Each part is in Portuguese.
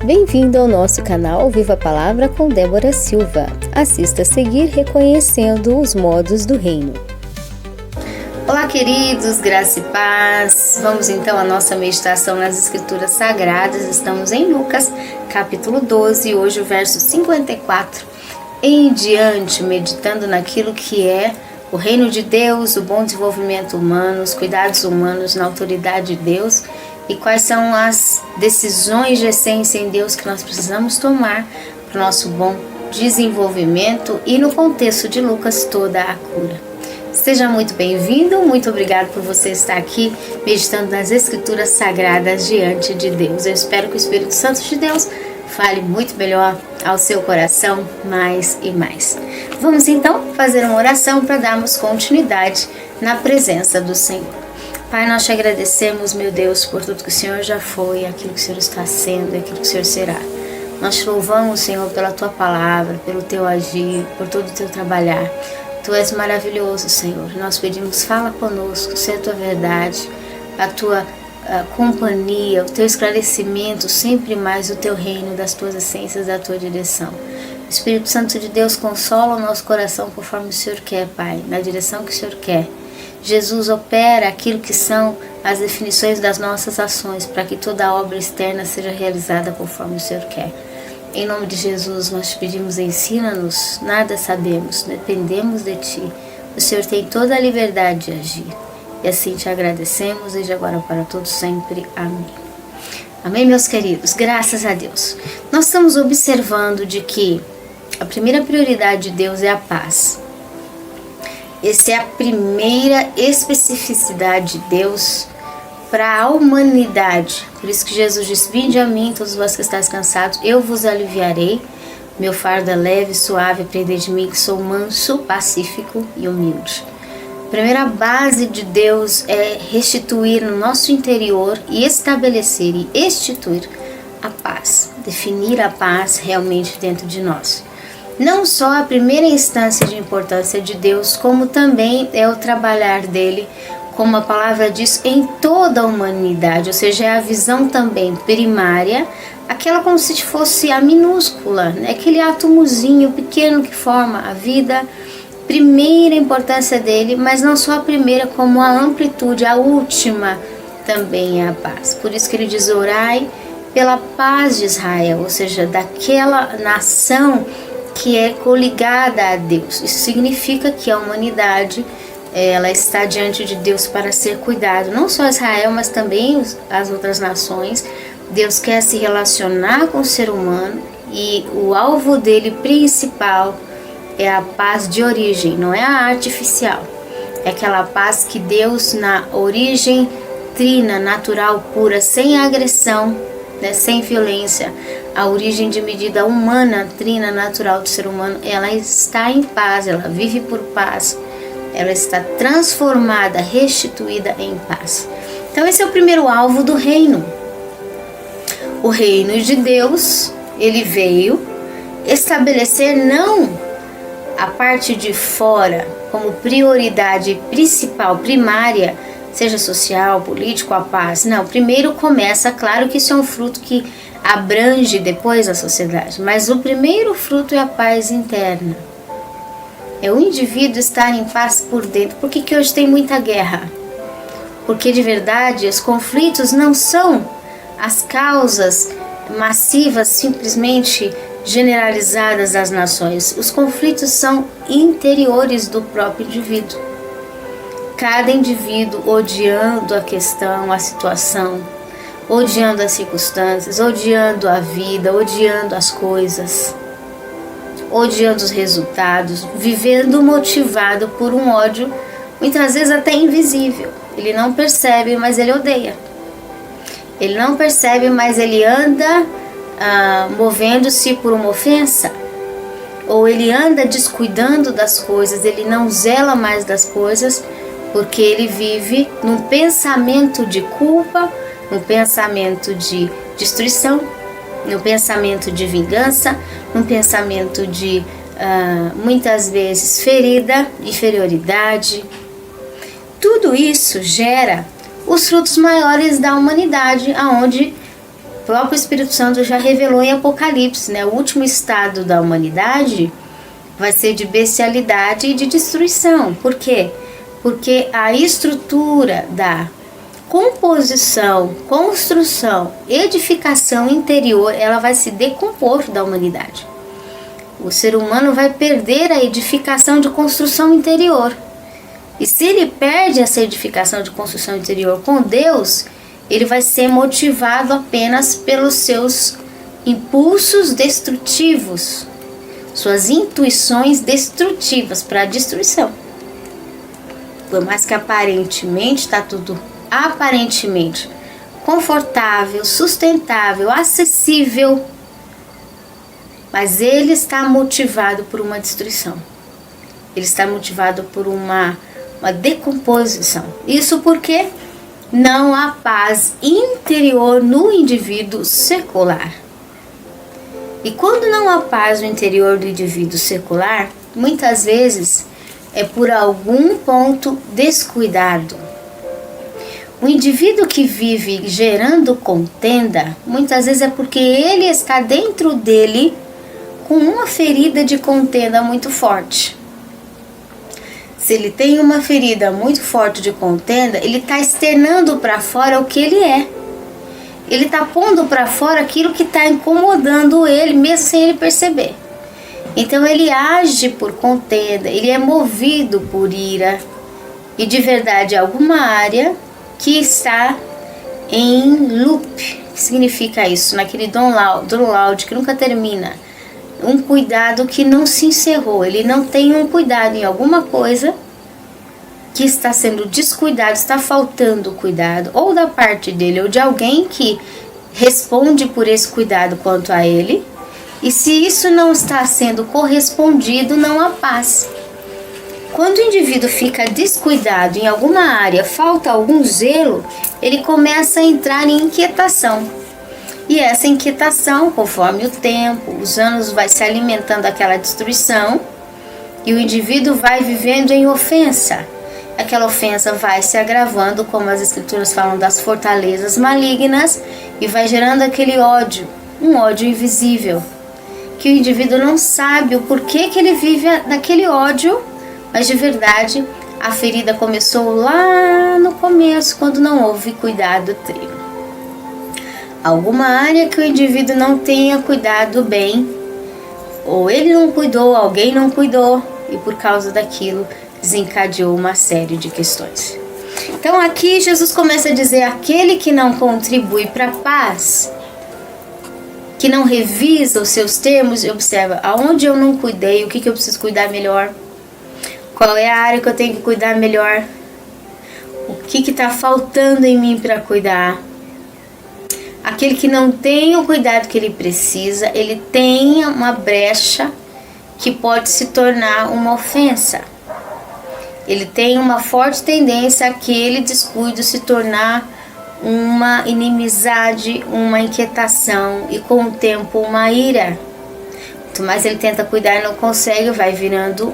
Bem-vindo ao nosso canal Viva a Palavra com Débora Silva. Assista a seguir reconhecendo os modos do reino. Olá, queridos, graça e paz. Vamos então à nossa meditação nas Escrituras Sagradas. Estamos em Lucas, capítulo 12, hoje o verso 54 em diante, meditando naquilo que é o reino de Deus, o bom desenvolvimento humano, os cuidados humanos na autoridade de Deus e quais são as decisões de essência em Deus que nós precisamos tomar para o nosso bom desenvolvimento e no contexto de Lucas toda a cura. Seja muito bem-vindo, muito obrigado por você estar aqui meditando nas Escrituras Sagradas diante de Deus. Eu espero que o Espírito Santo de Deus fale muito melhor ao seu coração mais e mais. Vamos então fazer uma oração para darmos continuidade na presença do Senhor. Pai, nós te agradecemos, meu Deus, por tudo que o Senhor já foi, aquilo que o Senhor está sendo e aquilo que o Senhor será. Nós te louvamos, Senhor, pela tua palavra, pelo teu agir, por todo o teu trabalhar. Tu és maravilhoso, Senhor. Nós pedimos, fala conosco, seja a tua verdade, a tua companhia, o teu esclarecimento, sempre mais o teu reino, das tuas essências, da tua direção. O Espírito Santo de Deus consola o nosso coração conforme o Senhor quer, Pai, na direção que o Senhor quer. Jesus opera aquilo que são as definições das nossas ações, para que toda a obra externa seja realizada conforme o Senhor quer. Em nome de Jesus, nós te pedimos, ensina-nos, nada sabemos, dependemos de Ti. O Senhor tem toda a liberdade de agir. E assim te agradecemos, desde agora para todos sempre. Amém. Amém, meus queridos? Graças a Deus. Nós estamos observando de que a primeira prioridade de Deus é a paz. Essa é a primeira especificidade de Deus para a humanidade. Por isso que Jesus disse, vinde a mim, todos vós que estáis cansados, eu vos aliviarei. Meu fardo é leve e suave, aprendei de mim que sou manso, pacífico e humilde. A primeira base de Deus é restituir no nosso interior e estabelecer e instituir a paz. Definir a paz realmente dentro de nós. Não só a primeira instância de importância de Deus, como também é o trabalhar dele, como a palavra diz, em toda a humanidade, ou seja, é a visão também primária, aquela como se fosse a minúscula, né? Aquele átomozinho pequeno que forma a vida, primeira importância dele, mas não só a primeira, como a amplitude, a última também é a paz. Por isso que ele diz, orai pela paz de Israel, ou seja, daquela nação que é coligada a Deus. Isso significa que a humanidade ela está diante de Deus para ser cuidado, não só Israel, mas também as outras nações. Deus quer se relacionar com o ser humano e o alvo dele principal é a paz de origem, não é a artificial. É aquela paz que Deus, na origem trina, natural, pura, sem agressão, né, sem violência, a origem de medida humana, trina, natural do ser humano, ela está em paz, ela vive por paz, ela está transformada, restituída em paz. Então esse é o primeiro alvo do reino. O reino de Deus, ele veio estabelecer não a parte de fora como prioridade principal, primária, seja social, político, a paz. Não, primeiro começa, claro que isso é um fruto que abrange depois a sociedade, mas o primeiro fruto é a paz interna. É o indivíduo estar em paz por dentro. Por que hoje tem muita guerra? Porque de verdade os conflitos não são as causas massivas, simplesmente generalizadas das nações. Os conflitos são interiores do próprio indivíduo. Cada indivíduo odiando a questão, a situação, odiando as circunstâncias, odiando a vida, odiando as coisas, odiando os resultados, vivendo motivado por um ódio, muitas vezes até invisível. Ele não percebe, mas ele odeia. Ele não percebe, mas ele anda movendo-se por uma ofensa. Ou ele anda descuidando das coisas, ele não zela mais das coisas, porque ele vive num pensamento de culpa, num pensamento de destruição, num pensamento de vingança, num pensamento de, muitas vezes, ferida, inferioridade. Tudo isso gera os frutos maiores da humanidade, aonde próprio Espírito Santo já revelou em Apocalipse, né? O último estado da humanidade vai ser de bestialidade e de destruição. Por quê? Porque a estrutura da composição, construção, edificação interior, ela vai se decompor da humanidade. O ser humano vai perder a edificação de construção interior. E se ele perde essa edificação de construção interior com Deus, ele vai ser motivado apenas pelos seus impulsos destrutivos, suas intuições destrutivas para a destruição. Por mais que aparentemente está tudo aparentemente confortável, sustentável, acessível, mas ele está motivado por uma destruição. Ele está motivado por uma decomposição. Isso porque não há paz interior no indivíduo secular. E quando não há paz no interior do indivíduo secular, muitas vezes é por algum ponto descuidado. O indivíduo que vive gerando contenda, muitas vezes é porque ele está dentro dele com uma ferida de contenda muito forte. Se ele tem uma ferida muito forte de contenda, ele está externando para fora o que ele é. Ele está pondo para fora aquilo que está incomodando ele, mesmo sem ele perceber. Então ele age por contenda, ele é movido por ira. E de verdade alguma área que está em loop. O que significa isso? Naquele download que nunca termina. Um cuidado que não se encerrou. Ele não tem um cuidado em alguma coisa que está sendo descuidado, está faltando cuidado, ou da parte dele, ou de alguém que responde por esse cuidado quanto a ele. E se isso não está sendo correspondido, não há paz. Quando o indivíduo fica descuidado em alguma área, falta algum zelo, ele começa a entrar em inquietação. E essa inquietação, conforme o tempo, os anos, vai se alimentando daquela destruição e o indivíduo vai vivendo em ofensa. Aquela ofensa vai se agravando, como as escrituras falam das fortalezas malignas, e vai gerando aquele ódio, um ódio invisível, que o indivíduo não sabe o porquê que ele vive naquele ódio, mas de verdade a ferida começou lá no começo, quando não houve cuidado treino. Alguma área que o indivíduo não tenha cuidado bem, ou ele não cuidou, alguém não cuidou, e por causa daquilo desencadeou uma série de questões. Então aqui Jesus começa a dizer: aquele que não contribui para a paz, que não revisa os seus termos e observa aonde eu não cuidei, o que eu preciso cuidar melhor, qual é a área que eu tenho que cuidar melhor, o que está faltando em mim para cuidar. Aquele que não tem o cuidado que ele precisa, ele tem uma brecha que pode se tornar uma ofensa. Ele tem uma forte tendência a aquele descuido se tornar uma inimizade, uma inquietação e com o tempo uma ira. Quanto mais ele tenta cuidar e não consegue, vai virando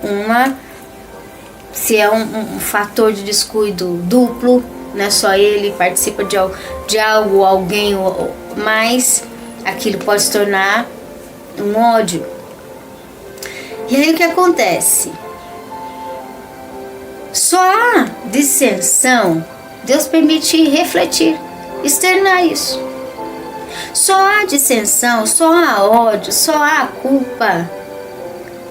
se é um fator de descuido duplo, não é só ele, participa de algo, alguém, mas aquilo pode se tornar um ódio. E aí o que acontece? Só há dissensão, Deus permite refletir, externar isso. Só há dissensão, só há ódio, só há culpa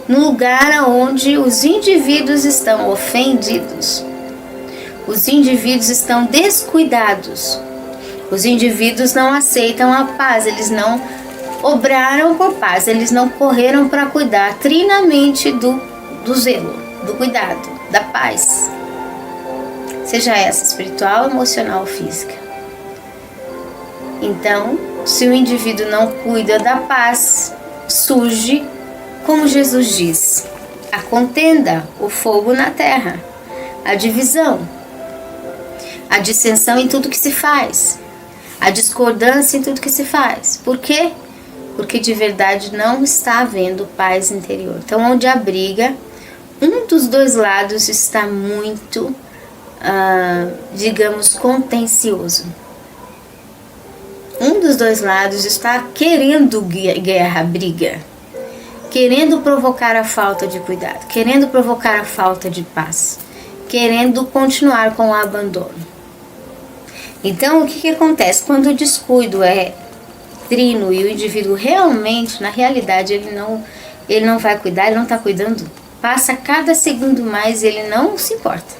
no lugar onde os indivíduos estão ofendidos. Os indivíduos estão descuidados. Os indivíduos não aceitam a paz, eles não obraram por paz, eles não correram para cuidar trinamente do zelo, do cuidado, da paz. Seja essa espiritual, emocional ou física. Então, se o indivíduo não cuida da paz, surge, como Jesus diz, a contenda, o fogo na terra, a divisão, a dissensão em tudo que se faz, a discordância em tudo que se faz. Por quê? Porque de verdade não está havendo paz interior. Então, onde há briga, um dos dois lados está muito, digamos, contencioso. um dos dois lados está querendo guerra, briga, querendo provocar a falta de cuidado, querendo provocar a falta de paz, querendo continuar com o abandono. Então, o que acontece? Quando o descuido é trino e o indivíduo realmente, na realidade, ele não vai cuidar, ele não está cuidando, passa cada segundo mais e ele não se importa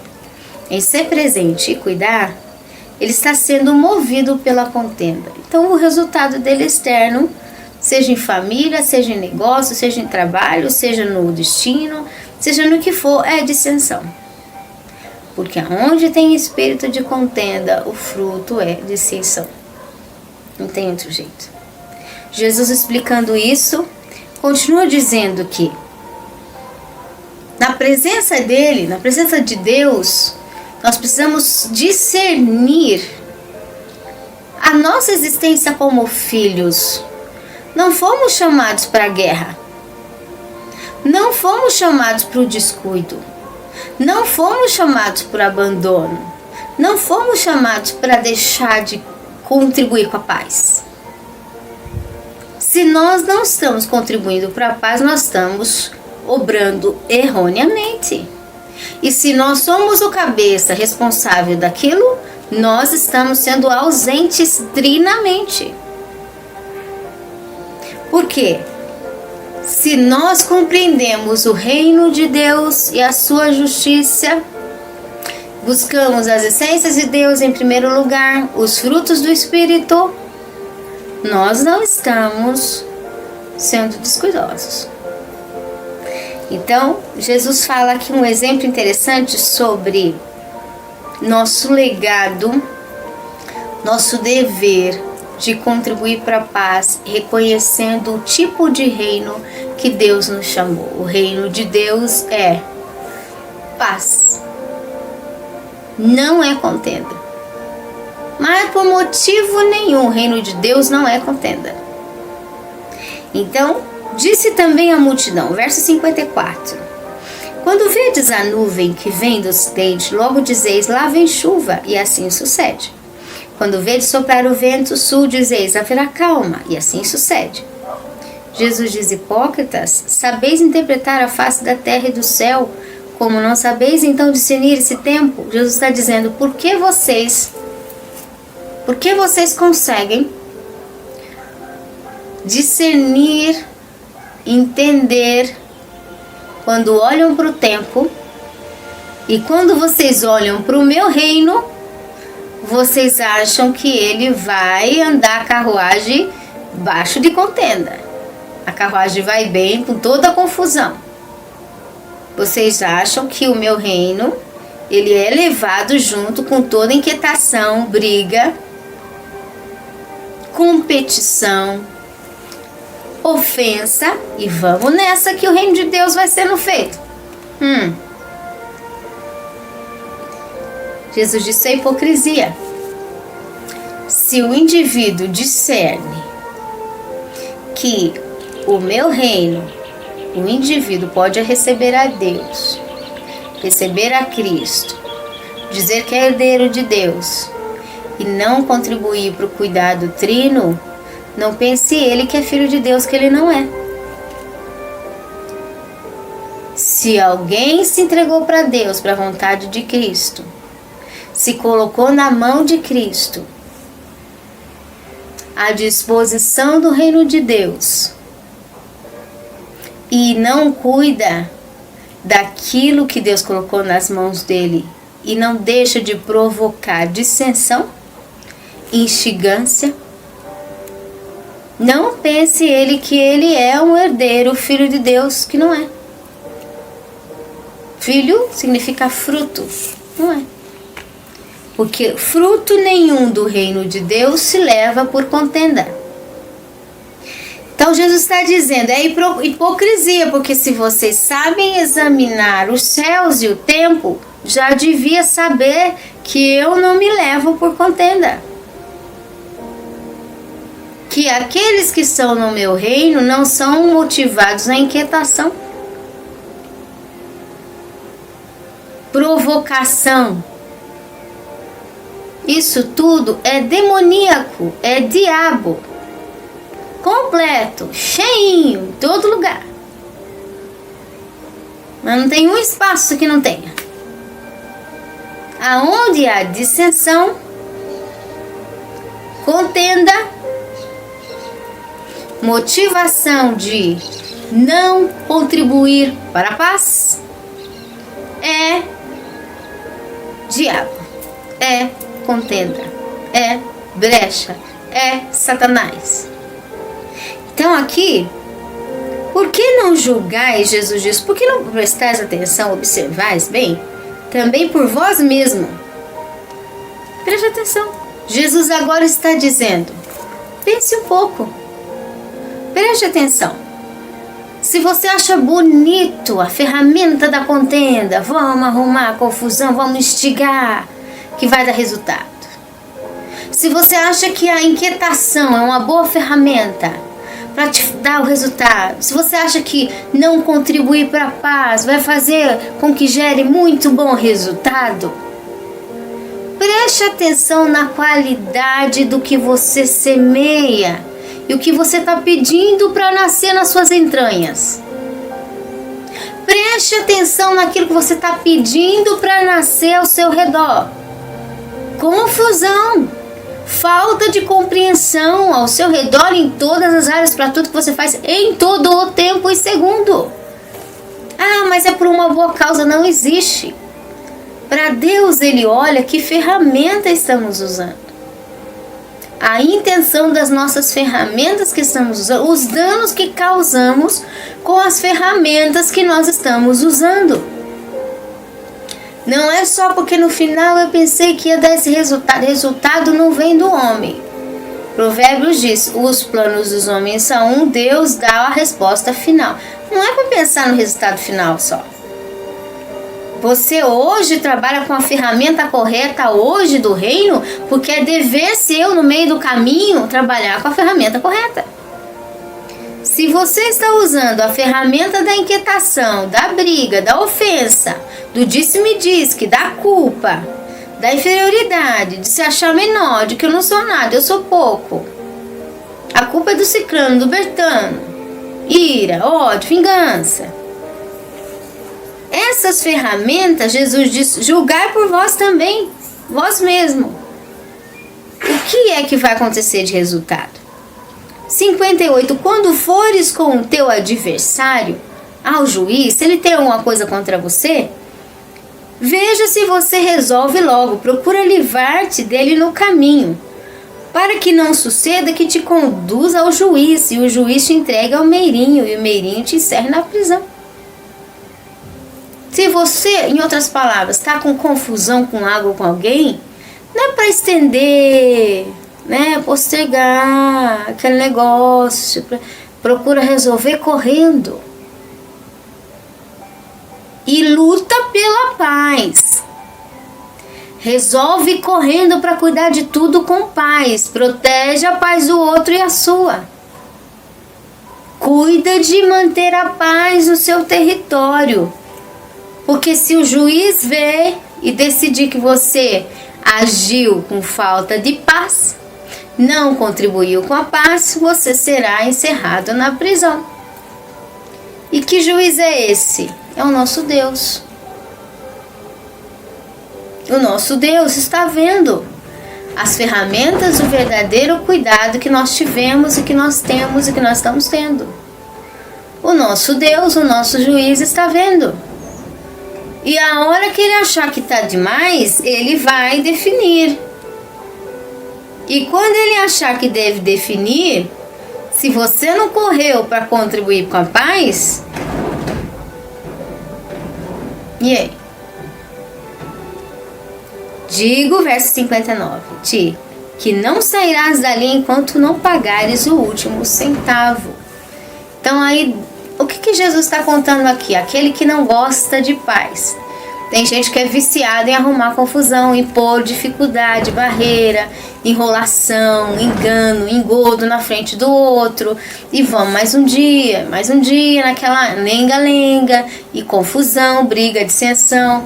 em ser presente e cuidar, ele está sendo movido pela contenda. Então, o resultado dele externo, seja em família, seja em negócio, seja em trabalho, seja no destino, seja no que for, é dissensão. Porque onde tem espírito de contenda, o fruto é dissensão. Não tem outro jeito. Jesus, explicando isso, continua dizendo que na presença dele, na presença de Deus, nós precisamos discernir a nossa existência como filhos. Não fomos chamados para a guerra. Não fomos chamados para o descuido. Não fomos chamados para o abandono. Não fomos chamados para deixar de contribuir com a paz. Se nós não estamos contribuindo para a paz, nós estamos obrando erroneamente. E se nós somos o cabeça responsável daquilo, nós estamos sendo ausentes trinamente. Por quê? Se nós compreendemos o reino de Deus e a sua justiça, buscamos as essências de Deus em primeiro lugar, os frutos do Espírito, nós não estamos sendo descuidosos. Então, Jesus fala aqui um exemplo interessante sobre nosso legado, nosso dever de contribuir para a paz, reconhecendo o tipo de reino que Deus nos chamou. O reino de Deus é paz, não é contenda. Mas por motivo nenhum, o reino de Deus não é contenda. Então, disse também a multidão, verso 54. Quando vedes a nuvem que vem do ocidente, logo dizeis, lá vem chuva, e assim sucede. Quando vedes soprar o vento sul, dizeis, haverá calma, e assim sucede. Jesus diz, hipócritas, sabeis interpretar a face da terra e do céu, como não sabeis então discernir esse tempo? Jesus está dizendo, por que vocês conseguem discernir, entender, quando olham para o tempo, e quando vocês olham para o meu reino, vocês acham que ele vai andar a carruagem baixo de contenda. A carruagem vai bem com toda a confusão. Vocês acham que o meu reino, ele é levado junto com toda inquietação, briga, competição, ofensa, e vamos nessa que o reino de Deus vai sendo feito. Jesus disse, é hipocrisia. Se o indivíduo discerne que o meu reino, o indivíduo pode receber a Deus, receber a Cristo, dizer que é herdeiro de Deus e não contribuir para o cuidado trino, não pense ele que é filho de Deus, que ele não é. Se alguém se entregou para Deus, para a vontade de Cristo, se colocou na mão de Cristo, à disposição do reino de Deus, e não cuida daquilo que Deus colocou nas mãos dele, e não deixa de provocar dissensão, instigância, não pense ele que ele é um herdeiro, filho de Deus, que não é. Filho significa fruto, não é. Porque fruto nenhum do reino de Deus se leva por contenda. Então Jesus está dizendo, é hipocrisia, porque se vocês sabem examinar os céus e o tempo, já devia saber que eu não me levo por contenda. Que aqueles que estão no meu reino não são motivados na inquietação, provocação. Isso tudo é demoníaco, é diabo. Completo, cheinho, em todo lugar. Mas não tem um espaço que não tenha. Aonde há dissensão, contenda, motivação de não contribuir para a paz, é diabo, é contenda, é brecha, é Satanás. Então aqui, por que não julgais, Jesus diz, por que não prestais atenção, observais bem, também por vós mesmo? Preste atenção. Jesus agora está dizendo, pense um pouco, preste atenção. Se você acha bonito a ferramenta da contenda, vamos arrumar a confusão, vamos instigar, que vai dar resultado. Se você acha que a inquietação é uma boa ferramenta para te dar o resultado, se você acha que não contribuir para a paz vai fazer com que gere muito bom resultado, preste atenção na qualidade do que você semeia e o que você está pedindo para nascer nas suas entranhas. Preste atenção naquilo que você está pedindo para nascer ao seu redor. Confusão, falta de compreensão ao seu redor em todas as áreas, para tudo que você faz, em todo o tempo e segundo. Ah, mas é por uma boa causa. Não existe. Para Deus, Ele olha que ferramenta estamos usando. A intenção das nossas ferramentas que estamos usando, os danos que causamos com as ferramentas que nós estamos usando. Não é só porque no final eu pensei que ia dar esse resultado. Resultado não vem do homem. Provérbios diz, os planos dos homens são Deus dá a resposta final. Não é para pensar no resultado final só. Você hoje trabalha com a ferramenta correta hoje do reino, porque é dever seu no meio do caminho trabalhar com a ferramenta correta. Se você está usando a ferramenta da inquietação, da briga, da ofensa, do disse-me-diz-que, da culpa, da inferioridade, de se achar menor, de que eu não sou nada, eu sou pouco. A culpa é do ciclano, do bertano. Ira, ódio, vingança. Essas ferramentas, Jesus diz, julgai por vós também, vós mesmo. O que é que vai acontecer de resultado? 58. Quando fores com o teu adversário ao juiz, se ele tem alguma coisa contra você, veja se você resolve logo, procura livrar-te dele no caminho, para que não suceda que te conduza ao juiz, e o juiz te entregue ao meirinho, e o meirinho te encerre na prisão. Se você, em outras palavras, está com confusão com algo ou com alguém, não é para estender, né, postergar aquele negócio, procura resolver correndo. E luta pela paz. Resolve correndo para cuidar de tudo com paz. Protege a paz do outro e a sua. Cuida de manter a paz no seu território. Porque se o juiz vê e decidir que você agiu com falta de paz, não contribuiu com a paz, você será encerrado na prisão. E que juiz é esse? É o nosso Deus. O nosso Deus está vendo as ferramentas do verdadeiro cuidado que nós tivemos e que nós temos e que nós estamos tendo. O nosso Deus, o nosso juiz está vendo. E a hora que ele achar que está demais, ele vai definir. E quando ele achar que deve definir, se você não correu para contribuir com a paz, e aí? Digo, verso 59, que não sairás dali enquanto não pagares o último centavo. Então aí, o que Jesus está contando aqui? Aquele que não gosta de paz. Tem gente que é viciada em arrumar confusão, impor dificuldade, barreira, enrolação, engano, engodo na frente do outro. E vamos mais um dia naquela lenga-lenga, e confusão, briga, dissensão.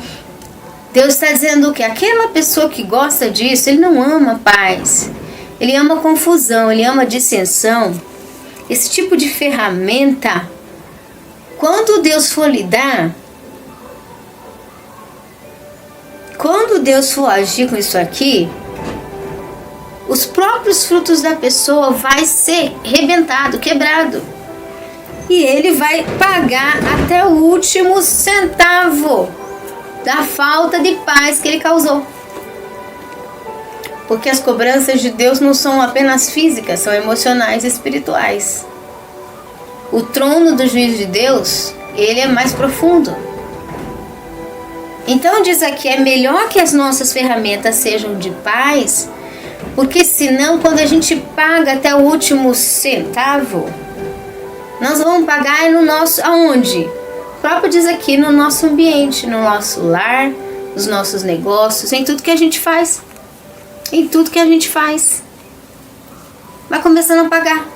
Deus está dizendo que aquela pessoa que gosta disso, ele não ama paz, ele ama confusão, ele ama dissensão. Esse tipo de ferramenta, quando Deus for lhe dar, quando Deus for agir com isso aqui, os próprios frutos da pessoa vai ser rebentado, quebrado. E ele vai pagar até o último centavo da falta de paz que ele causou. Porque as cobranças de Deus não são apenas físicas, são emocionais e espirituais. O trono do juízo de Deus, ele é mais profundo. Então diz aqui, é melhor que as nossas ferramentas sejam de paz, porque senão quando a gente paga até o último centavo, nós vamos pagar no nosso, aonde? O próprio diz aqui, no nosso ambiente, no nosso lar, nos nossos negócios, em tudo que a gente faz. Em tudo que a gente faz. Vai começando a pagar.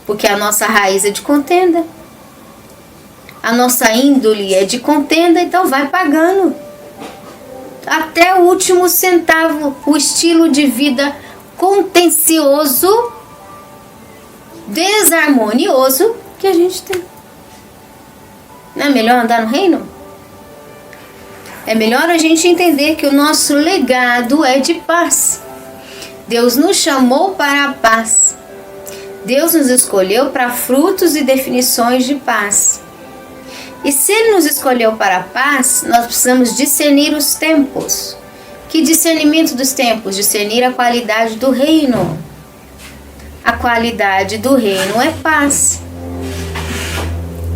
Porque a nossa raiz é de contenda. A nossa índole é de contenda, então vai pagando. Até o último centavo, o estilo de vida contencioso, desarmonioso que a gente tem. Não é melhor andar no reino? É melhor a gente entender que o nosso legado é de paz. Deus nos chamou para a paz. Deus nos escolheu para frutos e definições de paz. E se Ele nos escolheu para a paz, nós precisamos discernir os tempos. Que discernimento dos tempos? Discernir a qualidade do reino. A qualidade do reino é paz.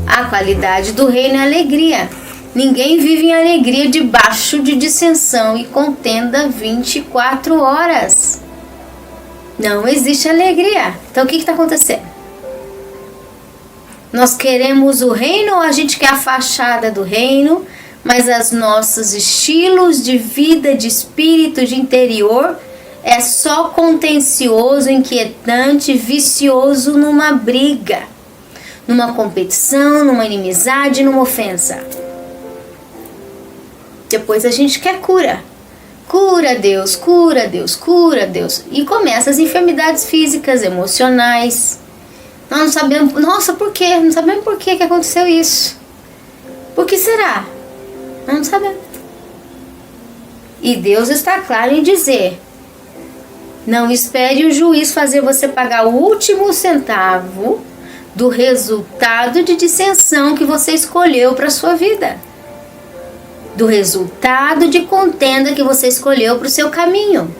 A qualidade do reino é alegria. Ninguém vive em alegria debaixo de dissensão e contenda 24 horas. Não existe alegria. Então o que está acontecendo? Nós queremos o reino ou a gente quer a fachada do reino, mas os nossos estilos de vida, de espírito, de interior é só contencioso, inquietante, vicioso numa briga, numa competição, numa inimizade, numa ofensa. Depois a gente quer cura. Cura Deus, cura Deus, cura Deus. E começa as enfermidades físicas, emocionais. Nós não sabemos, nossa, por quê? Não sabemos por que aconteceu isso. Por que será? Nós não sabemos. E Deus está claro em dizer: não espere o juiz fazer você pagar o último centavo do resultado de dissensão que você escolheu para a sua vida. Do resultado de contenda que você escolheu para o seu caminho.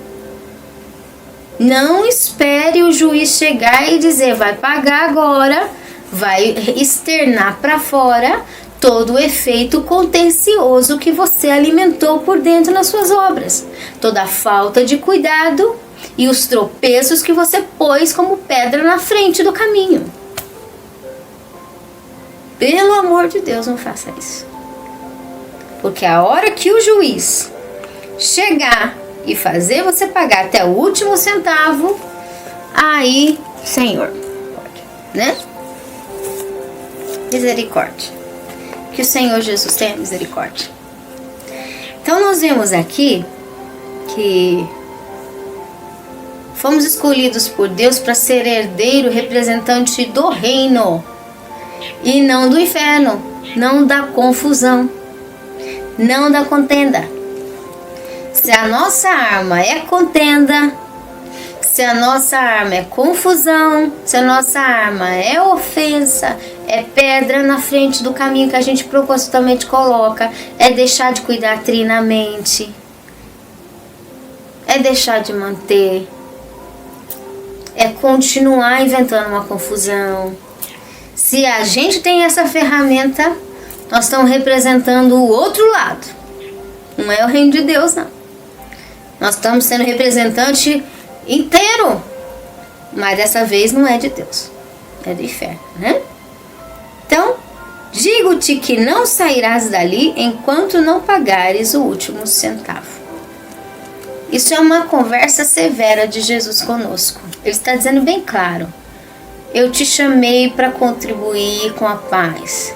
Não espere o juiz chegar e dizer, vai pagar agora, vai externar para fora todo o efeito contencioso que você alimentou por dentro nas suas obras. Toda a falta de cuidado e os tropeços que você pôs como pedra na frente do caminho. Pelo amor de Deus, não faça isso. Porque a hora que o juiz chegar e fazer você pagar até o último centavo, aí, Senhor, né? Misericórdia. Que o Senhor Jesus tenha misericórdia. Então nós vemos aqui que fomos escolhidos por Deus para ser herdeiro, representante do reino e não do inferno, não da confusão, não da contenda. Se a nossa arma é contenda, se a nossa arma é confusão, se a nossa arma é ofensa, é pedra na frente do caminho que a gente propositalmente coloca, é deixar de cuidar trinamente, é deixar de manter, é continuar inventando uma confusão. Se a gente tem essa ferramenta, nós estamos representando o outro lado. Não é o reino de Deus, não. Nós estamos sendo representante inteiro. Mas dessa vez não é de Deus. É do inferno, né? Então, digo-te que não sairás dali enquanto não pagares o último centavo. Isso é uma conversa severa de Jesus conosco. Ele está dizendo bem claro: eu te chamei para contribuir com a paz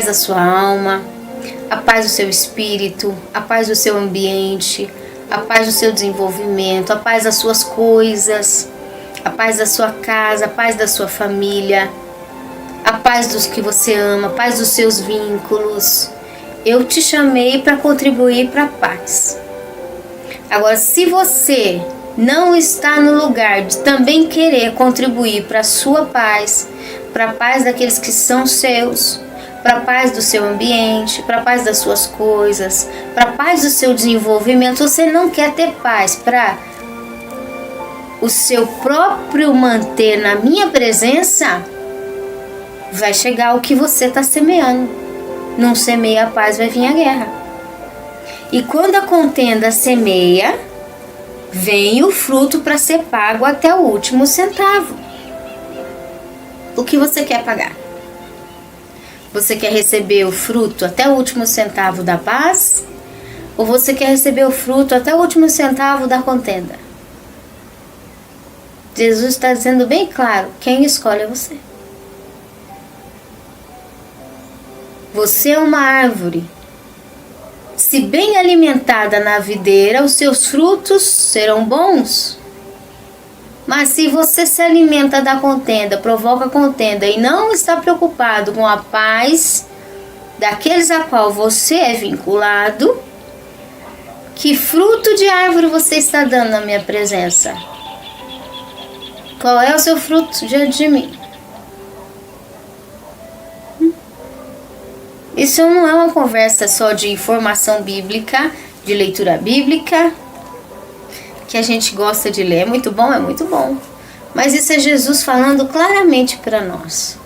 da sua alma, a paz do seu espírito, a paz do seu ambiente, a paz do seu desenvolvimento, a paz das suas coisas, a paz da sua casa, a paz da sua família, a paz dos que você ama, a paz dos seus vínculos. Eu te chamei para contribuir para a paz. Agora, se você não está no lugar de também querer contribuir para a sua paz, para a paz daqueles que são seus, para a paz do seu ambiente, para a paz das suas coisas, para a paz do seu desenvolvimento, você não quer ter paz para o seu próprio manter na minha presença, vai chegar o que você está semeando. Não semeia a paz, vai vir a guerra. E quando a contenda semeia, vem o fruto para ser pago até o último centavo. O que você quer pagar? Você quer receber o fruto até o último centavo da paz? Ou você quer receber o fruto até o último centavo da contenda? Jesus está dizendo bem claro, quem escolhe é você. Você é uma árvore. Se bem alimentada na videira, os seus frutos serão bons. Mas se você se alimenta da contenda, provoca contenda e não está preocupado com a paz daqueles a qual você é vinculado, que fruto de árvore você está dando na minha presença? Qual é o seu fruto diante de mim? Isso não é uma conversa só de informação bíblica, de leitura bíblica, que a gente gosta de ler. É muito bom. Mas isso é Jesus falando claramente para nós.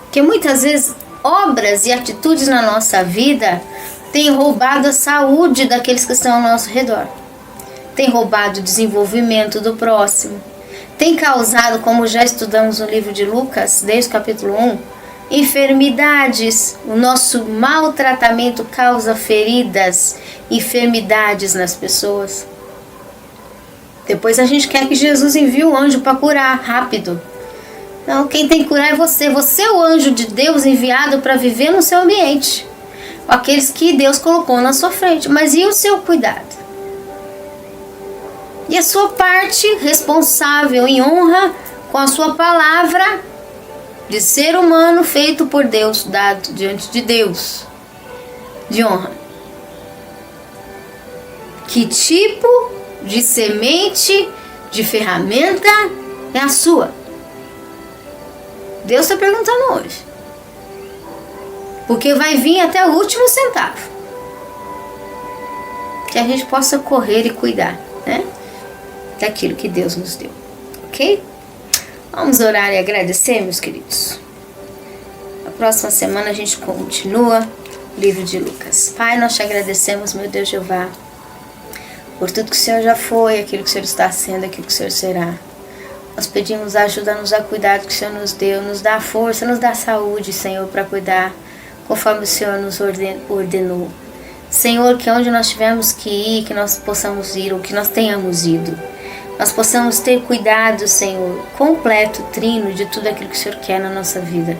Que muitas vezes obras e atitudes na nossa vida têm roubado a saúde daqueles que estão ao nosso redor. Tem roubado o desenvolvimento do próximo. Tem causado, como já estudamos no livro de Lucas, desde o capítulo 1, enfermidades. O nosso maltratamento causa feridas, enfermidades nas pessoas. Depois a gente quer que Jesus envie o anjo para curar rápido. Não, quem tem que curar é você. Você é o anjo de Deus enviado para viver no seu ambiente, com aqueles que Deus colocou na sua frente. Mas e o seu cuidado? E a sua parte responsável em honra com a sua palavra de ser humano feito por Deus, dado diante de Deus, de honra. Que tipo de semente, de ferramenta é a sua? Deus está perguntando hoje. Porque vai vir até o último centavo. Que a gente possa correr e cuidar, né? Daquilo que Deus nos deu. Ok? Vamos orar e agradecer, meus queridos. Na próxima semana a gente continua o livro de Lucas. Pai, nós te agradecemos, meu Deus Jeová, por tudo que o Senhor já foi, aquilo que o Senhor está sendo, aquilo que o Senhor será. Nós pedimos ajuda-nos a cuidar do que o Senhor nos deu, nos dá força, nos dá saúde, Senhor, para cuidar, conforme o Senhor nos ordenou. Senhor, que onde nós tivermos que ir, que nós possamos ir, ou que nós tenhamos ido, nós possamos ter cuidado, Senhor, completo, trino, de tudo aquilo que o Senhor quer na nossa vida,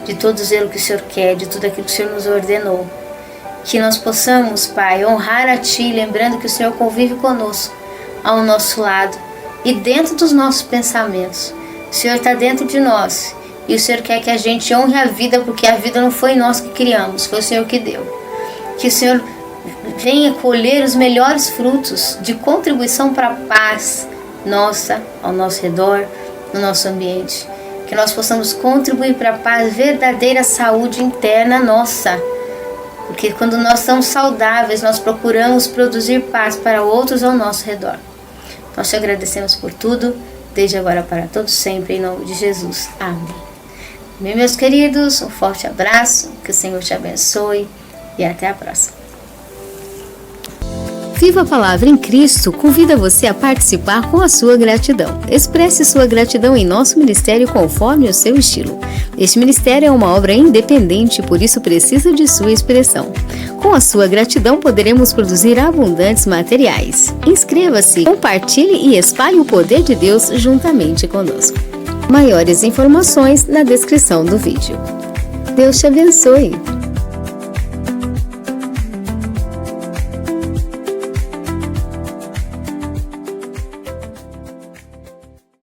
de todo o zelo que o Senhor quer, de tudo aquilo que o Senhor nos ordenou. Que nós possamos, Pai, honrar a Ti, lembrando que o Senhor convive conosco, ao nosso lado e dentro dos nossos pensamentos. O Senhor está dentro de nós e o Senhor quer que a gente honre a vida, porque a vida não foi nós que criamos, foi o Senhor que deu. Que o Senhor venha colher os melhores frutos de contribuição para a paz nossa, ao nosso redor, no nosso ambiente. Que nós possamos contribuir para a paz, verdadeira saúde interna nossa. Porque quando nós estamos saudáveis, nós procuramos produzir paz para outros ao nosso redor. Nós te agradecemos por tudo, desde agora para todos sempre, em nome de Jesus. Amém. Bem, meus queridos, um forte abraço, que o Senhor te abençoe e até a próxima. Viva a Palavra em Cristo convida você a participar com a sua gratidão. Expresse sua gratidão em nosso ministério conforme o seu estilo. Este ministério é uma obra independente, por isso precisa de sua expressão. Com a sua gratidão poderemos produzir abundantes materiais. Inscreva-se, compartilhe e espalhe o poder de Deus juntamente conosco. Maiores informações na descrição do vídeo. Deus te abençoe!